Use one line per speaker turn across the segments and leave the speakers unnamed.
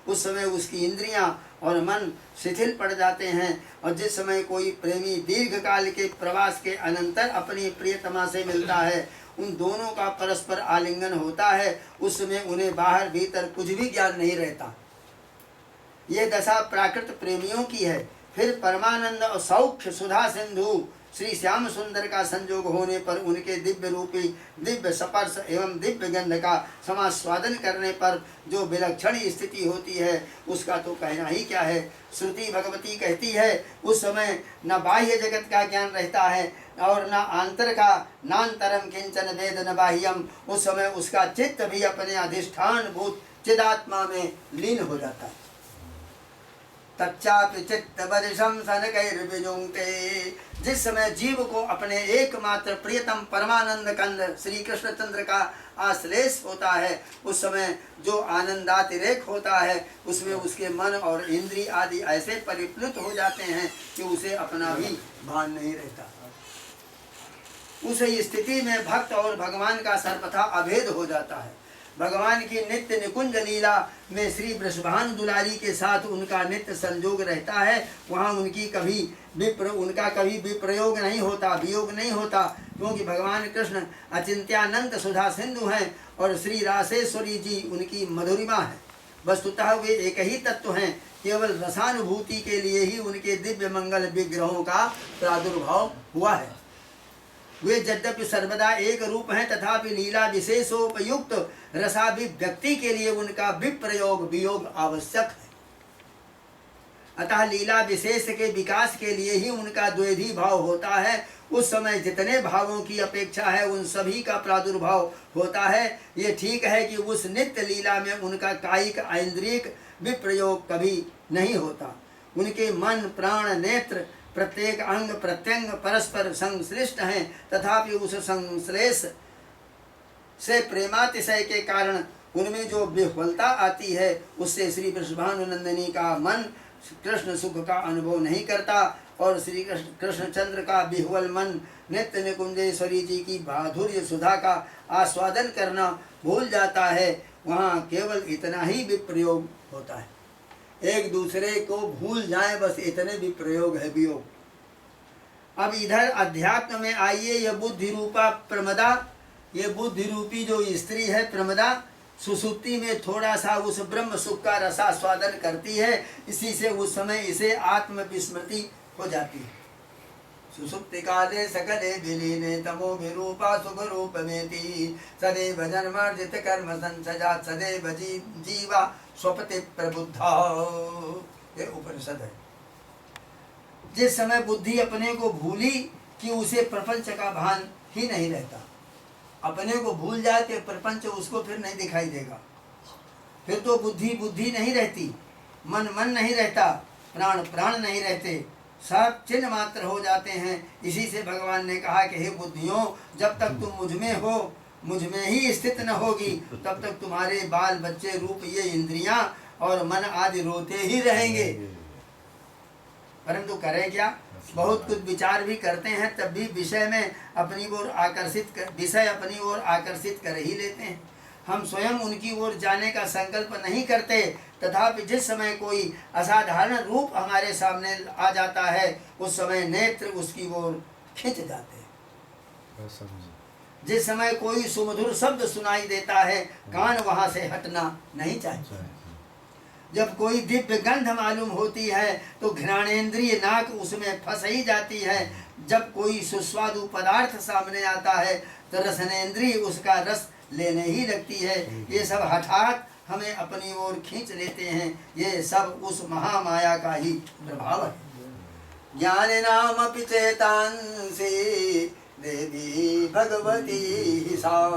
उस समय उसकी इंद्रियां और मन शिथिल पड़ जाते हैं। और जिस समय कोई प्रेमी दीर्घ काल के प्रवास के अनंतर अपनी प्रियतमा से मिलता है, उन दोनों का परस्पर आलिंगन होता है, उस समय उन्हें बाहर भीतर कुछ भी ज्ञान नहीं रहता। ये दशा प्राकृत प्रेमियों की है। फिर परमानंद और सौख्य सुधा सिंधु श्री श्याम सुंदर का संजोग होने पर उनके दिव्य रूपी दिव्य स्पर्श एवं दिव्य गंध का समास्वादन करने पर जो विलक्षण स्थिति होती है, उसका तो कहना ही क्या है। श्रुति भगवती कहती है, उस समय न बाह्य जगत का ज्ञान रहता है और न आंतर का, नान्तरम किंचन वेद न बाह्यम। उस समय उसका चित्त भी अपने अधिष्ठान भूत चिदात्मा में लीन हो जाता है। तच्चापि चित्तवरिशं सनकैर्विजुङ्क्ते। जिस समय जीव को अपने एकमात्र प्रियतम परमानंद कंद श्री कृष्णचंद्र का आश्लेष होता है, उस समय जो आनंदातिरेक होता है, उसमें उसके मन और इंद्री आदि ऐसे परिप्लुत हो जाते हैं कि उसे अपना भी भान नहीं रहता। उस स्थिति में भक्त और भगवान का सर्वथा अभेद हो जाता है। भगवान की नित्य निकुंज लीला में श्री वृषभानु दुलारी के साथ उनका नित्य संजोग रहता है। वहाँ उनका कभी विप्रयोग नहीं होता, वियोग नहीं होता, क्योंकि भगवान कृष्ण अचिंत्यानंत सुधा सिंधु हैं और श्री रासेश्वरी जी उनकी मधुरिमा है। वस्तुतः वे एक ही तत्व हैं, केवल रसानुभूति के लिए ही उनके दिव्य मंगल विग्रहों का प्रादुर्भाव हुआ है। वे यद्यपि सर्वदा एक रूप हैं, तथापि लीला विशेषोपयुक्त रसाभिव्यक्ति के लिए उनका विप्रयोग वियोग आवश्यक है। अतः लीला विशेष के विकास के लिए ही उनका द्वैधी भाव होता है। उस समय जितने भावों की अपेक्षा है उन सभी का प्रादुर्भाव होता है। ये ठीक है कि उस नित्य लीला में उनका कायिक ऐन्द्रियक विप्रयोग कभी नहीं होता। उनके मन प्राण नेत्र प्रत्येक अंग प्रत्यंग परस्पर संश्लिष्ट हैं, तथापि उस संश्लेष से प्रेमातिशय के कारण उनमें जो विह्वलता आती है, उससे श्री वृषभानुनंदिनी का मन कृष्ण सुख का अनुभव नहीं करता और श्री कृष्णचंद्र का विह्वल मन नित्य निकुंजेश्वरी जी की माधुर्य सुधा का आस्वादन करना भूल जाता है। वहाँ केवल इतना ही विप्रयोग होता है, एक दूसरे को भूल जाए, बस इतने भी प्रयोग है वियोग। अब इधर अध्यात्म में आइए। यह बुद्धि रूपा प्रमदा, ये बुद्धि रूपी जो स्त्री है प्रमदा, सुसुप्ति में थोड़ा सा उस ब्रह्म सुख का रसास्वादन करती है। इसी से उस समय इसे आत्म विस्मृति हो जाती है। सुसुप्ति काले सकले विलीने तमो विरूपा सुख रूप मेति सदैव जन्मार्जित कर्म संसजात सदैव जीवा स्वपति प्रबुद्धा। ये उपनिषद है। जिस समय बुद्धि अपने को भूली कि उसे प्रपंच का भान ही नहीं रहता, अपने को भूल जाए तो प्रपंच उसको फिर नहीं दिखाई देगा। फिर तो बुद्धि बुद्धि नहीं रहती, मन मन नहीं रहता, प्राण प्राण नहीं रहते, सब चिन्ह मात्र हो जाते हैं। इसी से भगवान ने कहा कि हे बुद्धियों, जब तक तुम मुझ में हो, मुझ में ही स्थित न होगी, तब तक तुम्हारे बाल बच्चे रूप ये इंद्रियां और मन आदि रोते ही रहेंगे। परंतु करें क्या, बहुत कुछ विचार भी करते हैं, तब भी विषय अपनी ओर आकर्षित कर ही लेते हैं। हम स्वयं उनकी ओर जाने का संकल्प नहीं करते, तथापि जिस समय कोई असाधारण रूप हमारे सामने आ जाता है, उस समय नेत्र उसकी ओर खिंच जाते हैं। जिस समय कोई सुमधुर शब्द सुनाई देता है, कान वहां से हटना नहीं चाहिए। जब कोई दिव्य गंध मालूम होती है तो घ्राणेन्द्रिय नाक उसमें फंस ही जाती है। जब कोई सुस्वादु पदार्थ सामने आता है तो रसनेन्द्रिय उसका रस लेने ही लगती है। ये सब हठात हमें अपनी ओर खींच लेते हैं। ये सब उस महामाया का ही प्रभाव है। ज्ञान नाम चेतांसी देवी भगवती सा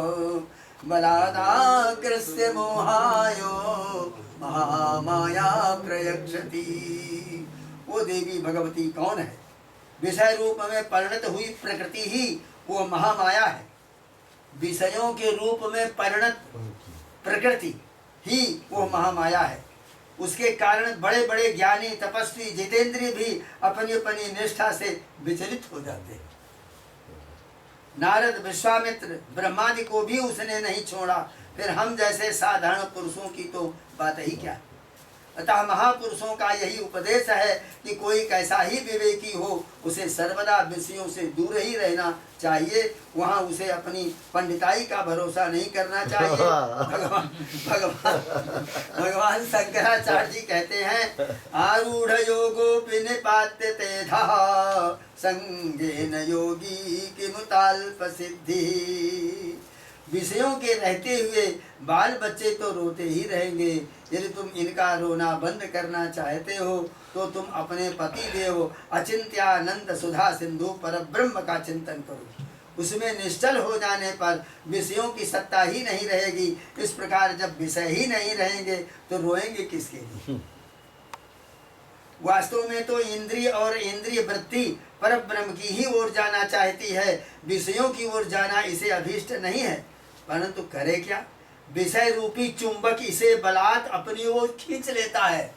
बलादाकृष्य मोहायो महामाया प्रयक्षति। वो देवी भगवती कौन है? विषय रूप में परिणत हुई प्रकृति ही वो महामाया है। विषयों के रूप में परिणत प्रकृति ही वो महामाया है। उसके कारण बड़े बड़े ज्ञानी तपस्वी जितेंद्रिय भी अपनी अपनी निष्ठा से विचलित हो जाते हैं। नारद विश्वामित्र ब्रह्मादि को भी उसने नहीं छोड़ा, फिर हम जैसे साधारण पुरुषों की तो बात ही क्या। अतः महापुरुषों का यही उपदेश है कि कोई कैसा ही विवेकी हो, उसे सर्वदा विषयों से दूर ही रहना चाहिए। वहाँ उसे अपनी पंडिताई का भरोसा नहीं करना चाहिए। भगवान शंकराचार्य जी कहते हैं, आरूढ़ योगोपि निपात्यते धः संगेन योगी किमुताल्प सिद्धि। विषयों के रहते हुए बाल बच्चे तो रोते ही रहेंगे। यदि तुम इनका रोना बंद करना चाहते हो तो तुम अपने पति देव अचिंत्यानंद सुधा सिंधु पर ब्रह्म का चिंतन करो। उसमें निश्चल हो जाने पर विषयों की सत्ता ही नहीं रहेगी। इस प्रकार जब विषय ही नहीं रहेंगे तो रोएंगे किसके लिए? वास्तव में तो इंद्रिय और इंद्रिय वृत्ति पर ब्रह्म की ही ओर जाना चाहती है, विषयों की ओर जाना इसे अभीष्ट नहीं है। परंतु करे क्या? विषय रूपी चुंबक इसे बलात् अपनी ओर खींच लेता है।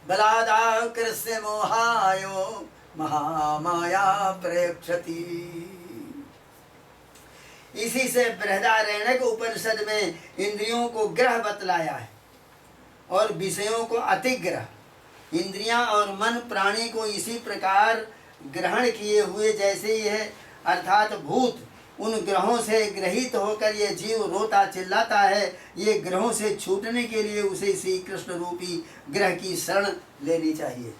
बलादाकृष्य मोहायो महामाया प्रेक्षति। इसी से बृहदारण्यक उपनिषद में इंद्रियों को ग्रह बतलाया है और विषयों को अतिग्रह। इंद्रियां और मन प्राणी को इसी प्रकार ग्रहण किए हुए जैसे ही है, अर्थात भूत उन ग्रहों से ग्रहित होकर ये जीव रोता चिल्लाता है। ये ग्रहों से छूटने के लिए उसे श्री कृष्ण रूपी ग्रह की शरण लेनी चाहिए।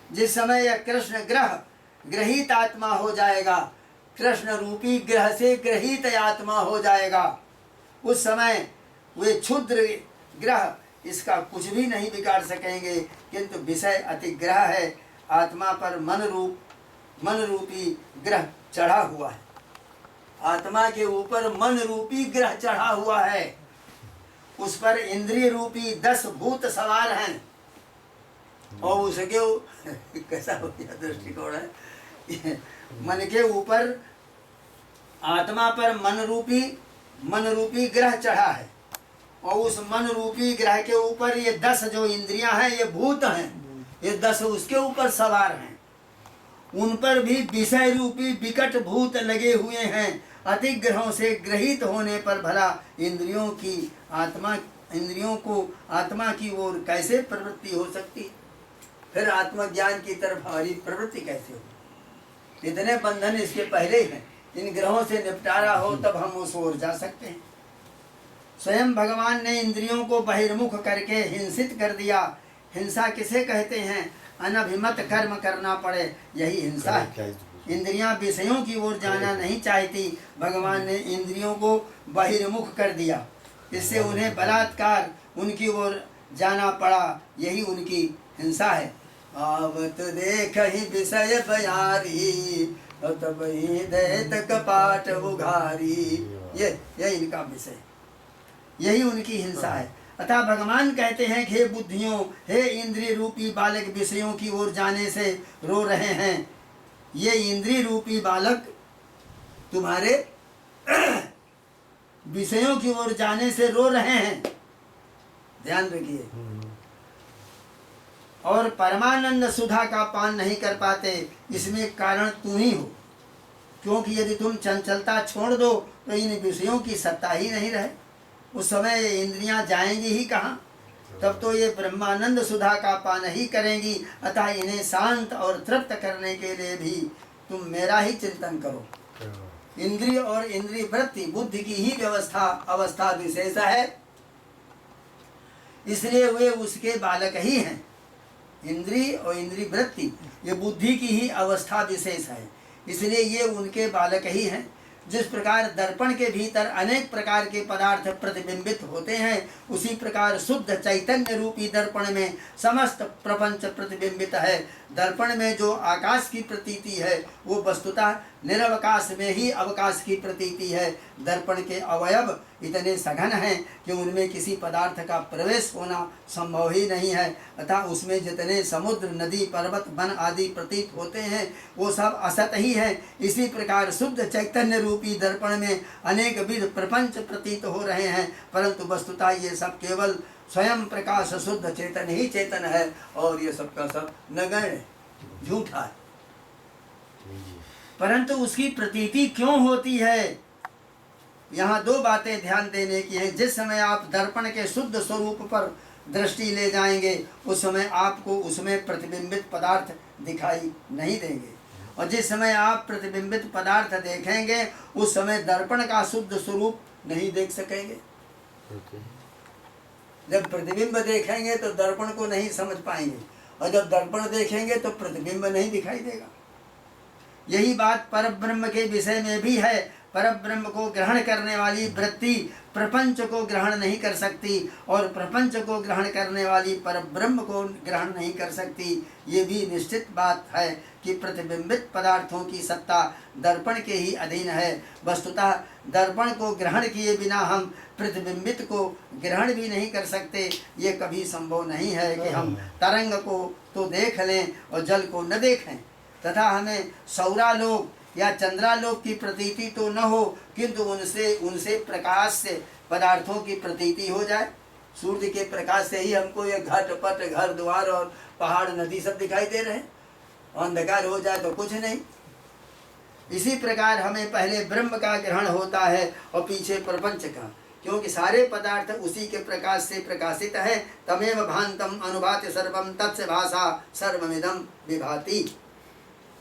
जिस समय यह कृष्ण ग्रह ग्रहित आत्मा हो जाएगा, कृष्ण रूपी ग्रह से ग्रहित आत्मा हो जाएगा, उस समय वे क्षुद्र ग्रह इसका कुछ भी नहीं बिगाड़ सकेंगे। किंतु विषय अतिग्रह है, आत्मा पर मन रूपी ग्रह चढ़ा हुआ है। आत्मा के ऊपर मन रूपी ग्रह चढ़ा हुआ है, उस पर इंद्रिय रूपी 10 भूत सवार हैं और उसके कैसा हो गया दृष्टिकोण है, मन के ऊपर आत्मा पर मन रूपी ग्रह चढ़ा है और उस मन रूपी ग्रह के ऊपर ये 10 जो इंद्रियां हैं ये भूत हैं, ये 10 उसके ऊपर सवार हैं। उन पर भी विषय रूपी विकट भूत लगे हुए हैं। अतिग्रहों से ग्रहित होने पर भला इंद्रियों को आत्मा की ओर कैसे प्रवृत्ति हो सकती? फिर आत्मज्ञान की तरफ हमारी प्रवृत्ति कैसे हो? इतने बंधन इसके पहले हैं। इन ग्रहों से निपटारा हो तब हम उस ओर जा सकते हैं। स्वयं भगवान ने इंद्रियों को बहिर्मुख करके हिंसित कर दिया। हिंसा किसे कहते हैं? अनभिमत कर्म करना पड़े, यही हिंसा है। इंद्रियां विषयों की ओर जाना नहीं चाहती, भगवान ने इंद्रियों को बहिर्मुख कर दिया। इससे उन्हें बलात्कार उनकी ओर जाना पड़ा, यही उनकी हिंसा है। आवत देख ही विषय बयारी तब ही दैत कपाट उघारी, ये इनका विषय, यही उनकी हिंसा है। अतः भगवान कहते हैं कि हे बुद्धियों, हे इंद्रिय रूपी बालक विषयों की ओर जाने से रो रहे हैं। ये इंद्रिय रूपी बालक तुम्हारे विषयों की ओर जाने से रो रहे हैं, ध्यान रखिए। और परमानंद सुधा का पान नहीं कर पाते, इसमें कारण तुम ही हो। क्योंकि यदि तुम चंचलता छोड़ दो तो इन विषयों की सत्ता ही नहीं रहे, उस समय ये इंद्रियां जाएंगी ही कहाँ? तब तो ये ब्रह्मानंद सुधा का पान ही करेंगी। अतः इन्हें शांत और तृप्त करने के लिए भी तुम मेरा ही चिंतन करो। इंद्रिय और इंद्रिय वृत्ति बुद्धि की ही अवस्था विशेष है, इसलिए वे उसके बालक ही हैं। इंद्रिय और इंद्रिय वृत्ति ये बुद्धि की ही अवस्था विशेष है, इसलिए ये उनके बालक ही हैं। जिस प्रकार दर्पण के भीतर अनेक प्रकार के पदार्थ प्रतिबिंबित होते हैं, उसी प्रकार शुद्ध चैतन्य रूपी दर्पण में समस्त प्रपंच प्रतिबिंबित है। दर्पण में जो आकाश की प्रतीति है वो वस्तुतः निरवकाश में ही अवकाश की प्रतीति है। दर्पण के अवयव इतने सघन हैं कि उनमें किसी पदार्थ का प्रवेश होना संभव ही नहीं है। अतः उसमें जितने समुद्र, नदी, पर्वत, वन आदि प्रतीत होते हैं वो सब असत ही है। इसी प्रकार शुद्ध चैतन्य रूपी दर्पण में अनेक विध प्रपंच प्रतीत हो रहे हैं, परंतु वस्तुतः ये सब केवल स्वयं प्रकाश शुद्ध चेतन ही चेतन है और ये सब का सब नगण्य झूठा है। परंतु उसकी प्रतीति क्यों होती है? यहाँ दो बातें ध्यान देने की है। जिस समय आप दर्पण के शुद्ध स्वरूप पर दृष्टि ले जाएंगे उस समय आपको उसमें प्रतिबिंबित पदार्थ दिखाई नहीं देंगे। और जिस समय आप प्रतिबिंबित पदार्थ देखेंगे उस समय दर्पण का शुद्ध स्वरूप नहीं देख सकेंगे। जब प्रतिबिंब देखेंगे तो दर्पण को नहीं समझ पाएंगे, और जब दर्पण देखेंगे तो प्रतिबिंब नहीं दिखाई देगा। यही बात परब्रह्म के विषय में भी है। परब्रह्म को ग्रहण करने वाली वृत्ति प्रपंच को ग्रहण नहीं कर सकती, और प्रपंच को ग्रहण करने वाली परब्रह्म को ग्रहण नहीं कर सकती। ये भी निश्चित बात है कि प्रतिबिंबित पदार्थों की सत्ता दर्पण के ही अधीन है। वस्तुतः दर्पण को ग्रहण किए बिना हम प्रतिबिंबित को ग्रहण भी नहीं कर सकते। ये कभी संभव नहीं है कि हम तरंग को तो देख लें और जल को न देखें, तथा हमें सौरालोक या चंद्रालोक की प्रतीति तो न हो, किंतु उनसे प्रकाश से पदार्थों की प्रतीति हो जाए। सूर्य के प्रकाश से ही हमको ये घट पट घर द्वार और पहाड़ नदी सब दिखाई दे रहे हैं, अंधकार हो जाए तो कुछ नहीं। इसी प्रकार हमें पहले ब्रह्म का ग्रहण होता है और पीछे प्रपंच का, क्योंकि सारे पदार्थ उसी के प्रकाश से प्रकाशित है। तमेव भांतम अनुभाति सर्वम तत्स्य भाषा सर्वमिदं विभाति।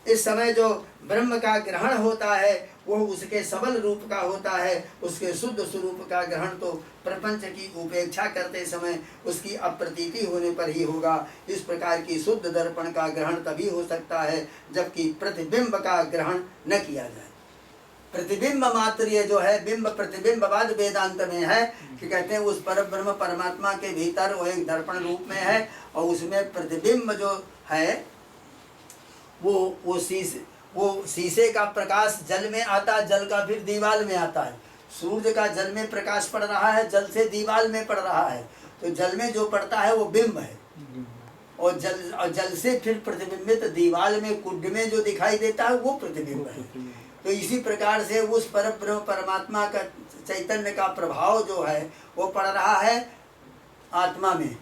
इस समय जो ब्रह्म का ग्रहण होता है वो उसके सबल रूप का होता है। उसके शुद्ध स्वरूप का ग्रहण तो प्रपंच की उपेक्षा करते समय उसकी अप्रतीति होने पर ही होगा। इस प्रकार की शुद्ध दर्पण का ग्रहण तभी हो सकता है जबकि प्रतिबिंब का ग्रहण न किया जाए। प्रतिबिंब मात्र ये जो है, बिंब प्रतिबिंबवाद वेदांत में है कि कहते हैं उस परब्रह्म परमात्मा के भीतर वो एक दर्पण रूप में है, और उसमें प्रतिबिंब जो है वो शीशे का प्रकाश जल में आता है, जल का फिर दीवाल में आता है। सूर्य का जल में प्रकाश पड़ रहा है, जल से दीवाल में पड़ रहा है, तो जल में जो पड़ता है वो बिंब है, और जल से फिर प्रतिबिंबित दीवाल में कुंड में जो दिखाई देता है वो प्रतिबिंब है। तो इसी प्रकार से उस परब्रह्म परमात्मा का चैतन्य का प्रभाव जो है वो पड़ रहा है आत्मा में।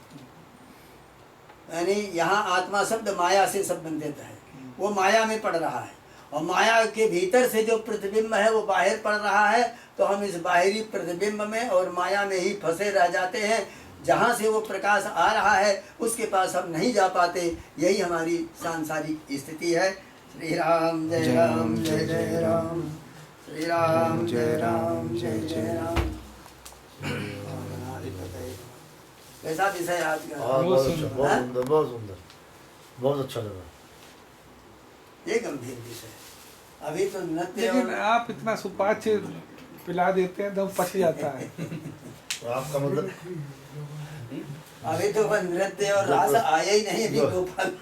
यानी यहाँ आत्मा शब्द माया से संबंधित है, वो माया में पड़ रहा है, और माया के भीतर से जो प्रतिबिंब है वो बाहर पड़ रहा है। तो हम इस बाहरी प्रतिबिंब में और माया में ही फंसे रह जाते हैं। जहाँ से वो प्रकाश आ रहा है उसके पास हम नहीं जा पाते। यही हमारी सांसारिक स्थिति है। श्री राम जय राम जय जय राम, श्री राम जय राम जय जय राम। कैसा विषय आज का?
बहुत सुंदर, बहुत सुंदर, बहुत अच्छा लगा।
ये गंभीर विषय। अभी तो नृत्य,
लेकिन आप इतना सुपाच्य पिला देते हैं तो पच जाता है।
तो आपका मतलब
अभी तो नृत्य और रास आया ही नहीं। अभी गोपाल,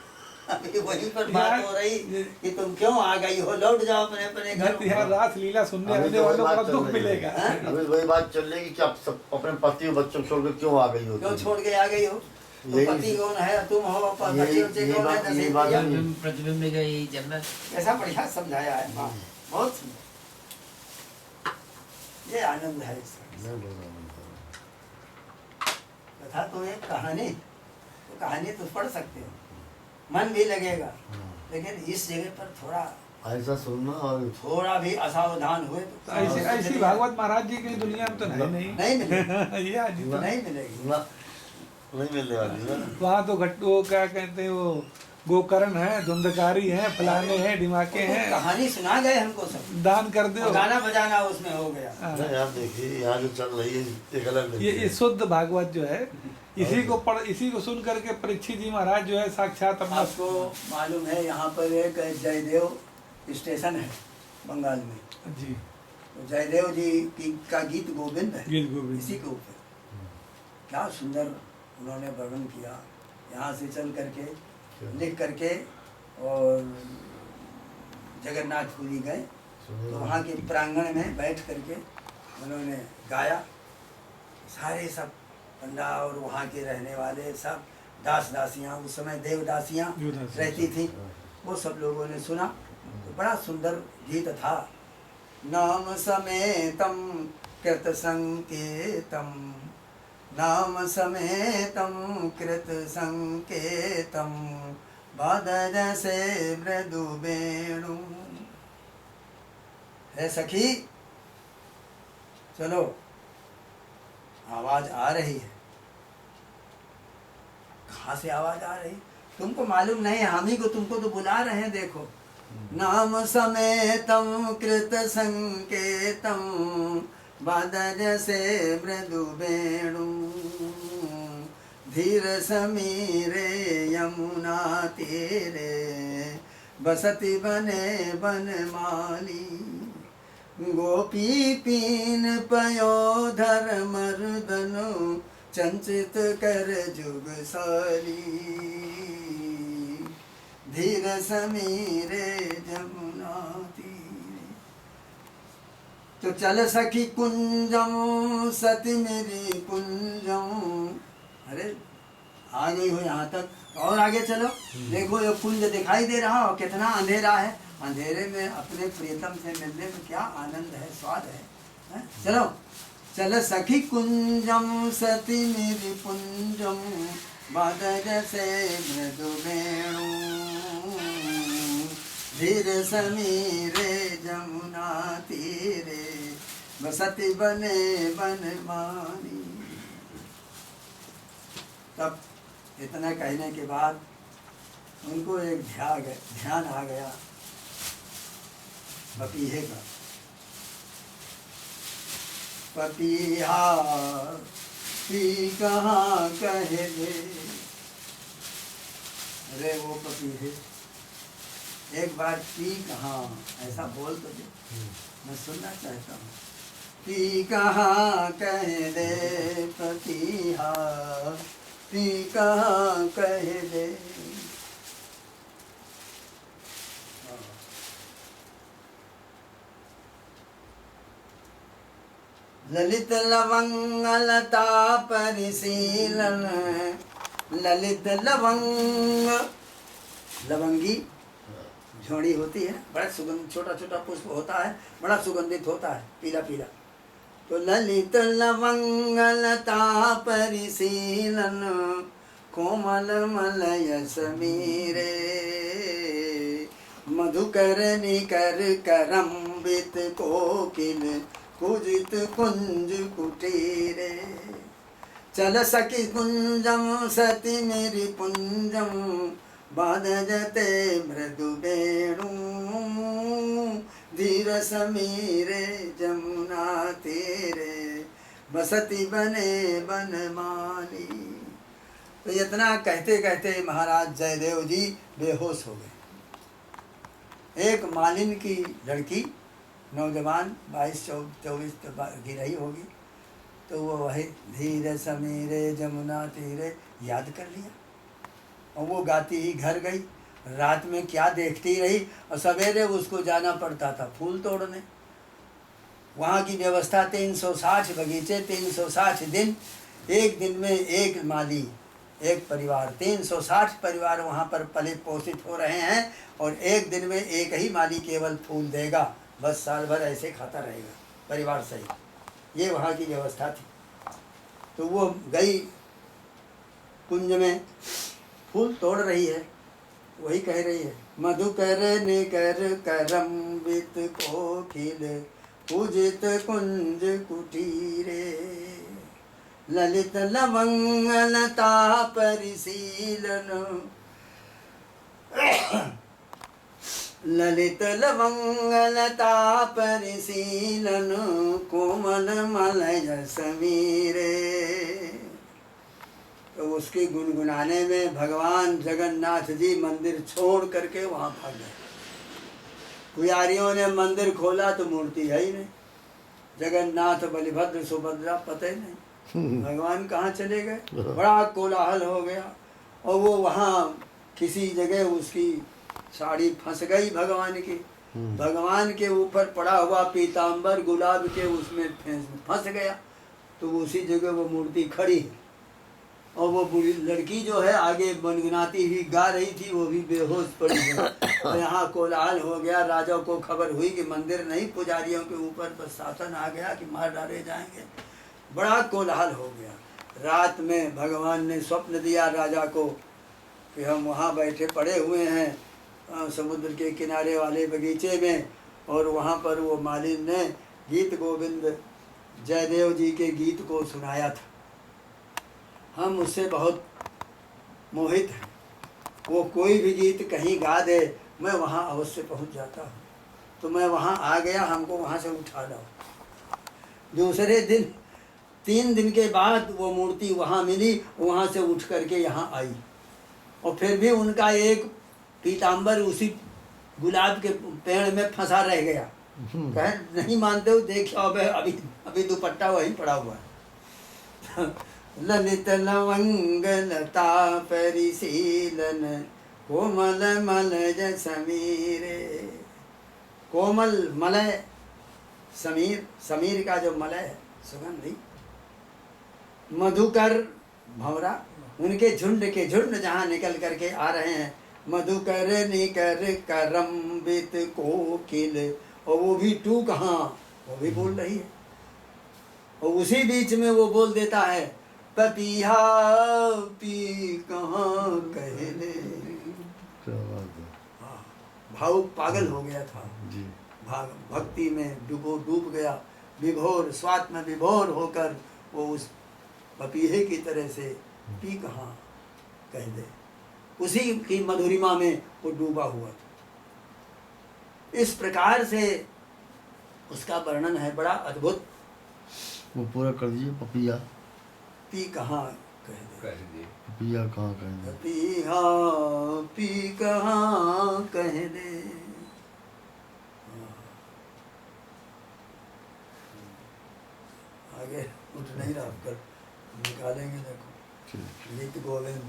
अभी वहीं पर बात हो रही कि तुम क्यों आ गई हो, लौट जाओ अपने अपने घर।
यहाँ रास लीला सुनने आने वालों को दुख मिलेगा।
अभी वही बात चल रही कि आप सब अपने पति और बच्चों छोड़ के क्यों आ गई हो?
क्यों छोड़ के आ गई हो? तो पति कौन है, तुम हो, बच्चे बच्चे कौन है?
प्रतिबिंब में गई जन्नत।
ऐसा बढ़िया समझाया है, बहुत सुंदर। ये आनंद है इसका। कथा तो एक कहानी, तो कहानी तो पढ़ सकते हो, मन भी लगेगा, लेकिन इस जगह पर थोड़ा
ऐसा सुनना और
थोड़ा भी असावधान हुए तो
ऐसी भागवत महाराज जी की दुनिया में तो नहीं
नहीं मिलेगी।
ये आज
तो नहीं मिलेगी।
नहीं मिलने वाली है।
वहाँ तो घट्टू क्या कहते हैं, वो गोकर्ण है, धुंधकारी है, फलाने हैं, दिमाके हैं।
कहानी सुना गए हमको सब,
दान कर दो,
गाना बजाना उसमें हो गया।
यार देखिए यहाँ जो चल रही है एक अलग
ये शुद्ध भागवत जो है, इसी को सुन करके परीक्षित जी महाराज जो है साक्षात अपना।
आपको मालूम है यहाँ पर एक जयदेव स्टेशन है बंगाल में
जी,
तो जयदेव जी का गीत गोविंद है,
गीत गोविंद
इसी के ऊपर क्या सुंदर उन्होंने वर्णन किया। यहाँ से चल करके लिख करके और जगन्नाथपुरी गए, तो वहाँ के प्रांगण में बैठ करके उन्होंने गाया। सारे सब पंडा और वहाँ के रहने वाले सब दास दासियाँ, उस समय देवदासियाँ रहती थी, वो सब लोगों ने सुना। तो बड़ा सुंदर गीत था। नाम समेतम कृत संकेतम, नाम समेतम कृत संकेतम, बादल से मृदु वेणु। है सखी, चलो आवाज आ रही है, कहाँ से आवाज आ रही? तुमको मालूम नहीं, हम ही को तुमको तो बुला रहे हैं। देखो, नाम समेतम कृत संकेतम बदज से मृदु वेणु धीर समीरे यमुना तीरे बसती बने बनमाली गोपी पीन पयोधर मर्दनो चंचित कर जुगसाली धीर समीरे जमुना तीरे। तो चल सखी कुंजम सती मेरी कुंजम। अरे आ गई हो यहाँ तक, और आगे चलो। देखो ये कुंज दिखाई दे रहा हो, कितना अंधेरा है। अंधेरे में अपने प्रियतम से मिलने में क्या आनंद है, स्वाद है। चलो, चल सखी कुंजम सती मेरी पुंजम बदज से मृदु वेणु धीर समीरे जमुना तीरे बसती बने बनमानी। तब इतना कहने के बाद उनको एक ध्यान आ गया पपीहे का। पपीहा पी कहाँ कहे दे। अरे वो पपीहे, एक बार पी कहाँ, ऐसा बोल तो दे, मैं सुनना चाहता हूँ। पी कहाँ कहे दे पपीहा पी कहाँ कहे दे। ललित लवंग लता परिशीलन ललित लवंग, लवंगी झोड़ी होती है, बड़ा सुगंध, छोटा छोटा पुष्प होता है, बड़ा सुगंधित होता है, पीला पीला। तो ललित लवंग लता परिशीलन कोमल मलय समीरे मधुकर निकर करम्बित कोकिल कुजित कुंज कुटीरे। चल सखी कुंजम सती मेरी पुंजम बदजते मृदु वेणु धीर समीरे जमुना तीरे बसती बने बनमाली। तो इतना कहते कहते महाराज जयदेव जी बेहोश हो गए। एक मालिन की लड़की, नौजवान 22-24 की रही होगी, तो वो वही धीरे समीरे जमुना तीरे याद कर लिया और वो गाती ही घर गई। रात में क्या देखती रही, और सवेरे उसको जाना पड़ता था फूल तोड़ने। वहाँ की व्यवस्था 360 बगीचे, 360 दिन, एक दिन में एक माली, एक परिवार, 360 परिवार वहाँ पर पलित पोषित हो रहे हैं, और एक दिन में एक ही माली केवल फूल देगा, बस साल भर ऐसे खाता रहेगा परिवार सहित। ये वहाँ की व्यवस्था थी। तो वो गई कुंज में, फूल तोड़ रही है, वही कह रही है मधुकर निकर करम्बित कोकिल पूजित कुंज कुटीरे ललित लवंग लता परिशीलन ललित लवंग लता परिशीलन कोमल मलय समीरे। तो उसके गुनगुनाने में भगवान जगन्नाथ जी मंदिर छोड़ करके वहाँ भाग गए। पुजारियों ने मंदिर खोला तो मूर्ति है ही नहीं, जगन्नाथ बलिभद्र सुभद्रा पता ही नहीं, भगवान कहाँ चले गए। बड़ा कोलाहल हो गया, और वो वहाँ किसी जगह उसकी साड़ी फंस गई भगवान की, भगवान के ऊपर पड़ा हुआ पीताम्बर गुलाब के उसमें फंस गया। तो उसी जगह वो मूर्ति खड़ी है, और वो बूढ़ी लड़की जो है आगे गुनगुनाती हुई गा रही थी, वो भी बेहोश पड़ी है। तो यहाँ कोलाहल हो गया, राजा को खबर हुई कि मंदिर नहीं, पुजारियों के ऊपर बस शासन आ गया कि मार डाले जाएंगे। बड़ा कोलाहल हो गया। रात में भगवान ने स्वप्न दिया राजा को कि हम वहाँ बैठे पड़े हुए हैं समुद्र के किनारे वाले बगीचे में, और वहाँ पर वो मालिन ने गीत गोविंद जयदेव जी के गीत को सुनाया था। हम उससे बहुत मोहित हैं। वो कोई भी गीत कहीं गा दे, मैं वहाँ अवश्य पहुँच जाता हूँ। तो मैं वहाँ आ गया, हमको वहाँ से उठा लाओ। दूसरे दिन 3 दिन के बाद वो मूर्ति वहाँ मिली, वहाँ से उठ करके यहाँ आई। और फिर भी उनका एक पीताम्बर उसी गुलाब के पेड़ में फंसा रह गया। कहे नहीं मानते हो, देखो अभी अभी दुपट्टा वहीं पड़ा हुआ है। ललित लवंग लता परिशीलन, कोमल मलय समीरे। कोमल मलय समीर, समीर का जो मलय है सुगंधी, मधुकर भंवरा, उनके झुंड के झुंड जहाँ निकल करके आ रहे हैं। मधुकर निकर करम्बित कोकिल, और वो भी तू कहाँ, वो भी बोल रही है। और उसी बीच में वो बोल देता है, पपीहा पी कहाँ कह ले।
क्या बात है।
हाँ, भाव पागल हो गया था,
जी
भक्ति में डूब गया, विभोर स्वाद में विभोर होकर वो उस पपीहे की तरह से पी कहाँ कह दे, उसी की मधुरिमा में वो डूबा हुआ था। इस प्रकार से उसका वर्णन है, बड़ा अद्भुत।
वो पूरा कर दीजिए। पपिया
पी कहाँ कह दे,
पपिया कहाँ कह दे।
पपीहा पी कहाँ कह दे। आगे उठ नहीं रहा, कर निकालेंगे। देखो गीत गोविंद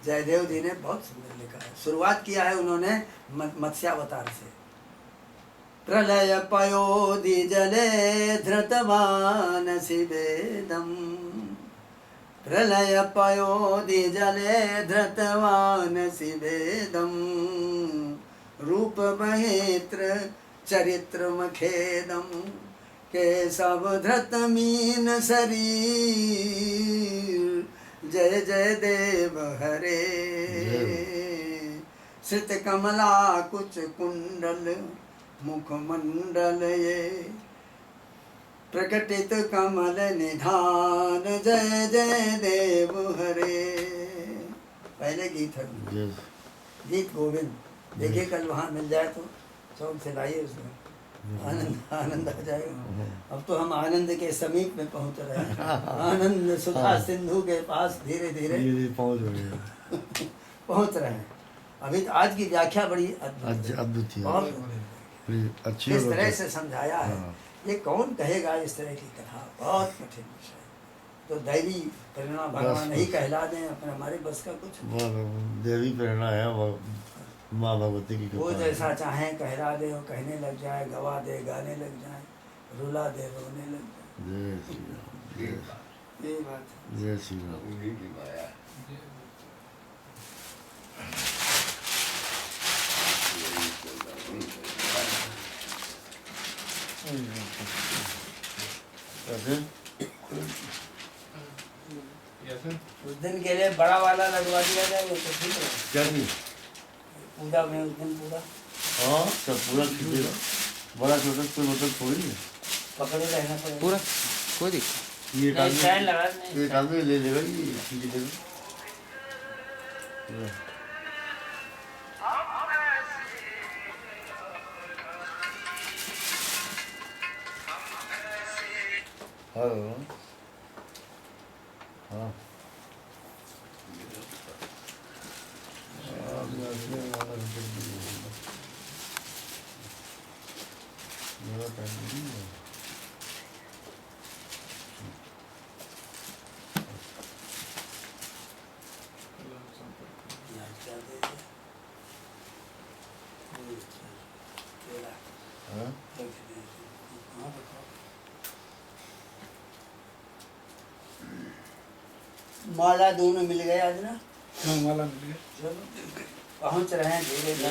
जयदेव जी ने बहुत सुंदर लिखा है। शुरुआत किया है उन्होंने मत्स्यावतार से। प्रलय पयोधि जले धृतवान शिवेदम, प्रलय पयोधि जले धृतवान शिवेदम, रूप महित्र चरित्र मखेदम, केशव धृत मीन शरीर, जय जय देव हरे। श्रित कमला कुच कुंडल, मुखमंडल ये, प्रकटित कमल निधान, जय जय देव हरे। पहले गीत है, गीत गोविंद। देखिए कल वहाँ मिल जाए तो चौक से लाइए उसमें, आनंद आ जाएगा। अब तो हम आनंद के समीप में पहुंच रहे हैं, आनंद सुधा सिंधु के पास धीरे धीरे पहुंच रहे हैं। अभी तो आज की व्याख्या बड़ी
अद्भुत
बहुत
अच्छी,
किस तरह से समझाया है। ये कौन कहेगा इस तरह की कथा, बहुत कठिन विषय। तो दैवी प्रेरणा भगवान नहीं कहला दें, अपने हमारे बस का कुछ।
देवी प्रेरणा है, माँ भगवती की।
वो जैसा चाहे कहला दे, वो कहने लग जाए, गवा दे गाने लग जाए, रुला दे रोने लग जाए।
जय श्री राम,
ये बात है।
जय श्री राम।
उस दिन के लिए बड़ा वाला लगवा दिया जाए तो ठीक है।
क्या नहीं
पूजा में उस दिन पूरा,
हाँ सब पूरा खींचेगा। बड़ा छोटा कोई मतलब थोड़ी है,
पकड़े रहना पड़ेगा
पूरा कोई दिक्कत।
ये
नहीं, स्टैंड लगा नहीं,
एक आदमी ले लेगा, ये खींच लेगा। हेलो, हाँ मेरा टाइम नहीं है। हाँ?
माला दोनों मिल गए आज ना।
हाँ माला मिल गया।
चलो पहुंच रहे हैं धीरे धीरे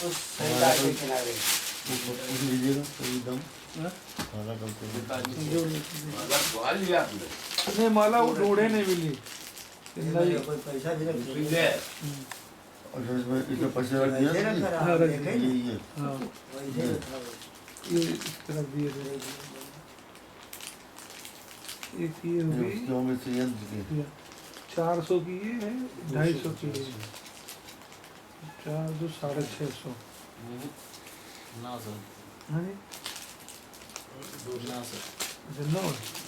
उस सरिता के किनारे।
उस लीजिएगा तो एकदम
हाँ?
माला करते हैं।
जोड़ लीजिए। नहीं माला वो ढूंढे नहीं मिली। नहीं
कोई पैसा भी रख दीजिए।
और इसमें पैसे रख दिया
पैसे
था
रख
कि?
रहा है,
ये
देखे ना?
ये
हाँ
पैसे रखा हुआ है।
ये इस तरफ दिए थे। एक ये हो
ये
गई
उसके होंगे से यंत्र के।
400 की ये है, 250 की है, 4 2 650।
ना सर,
हाँ जी,
ना सर।
अच्छा 9।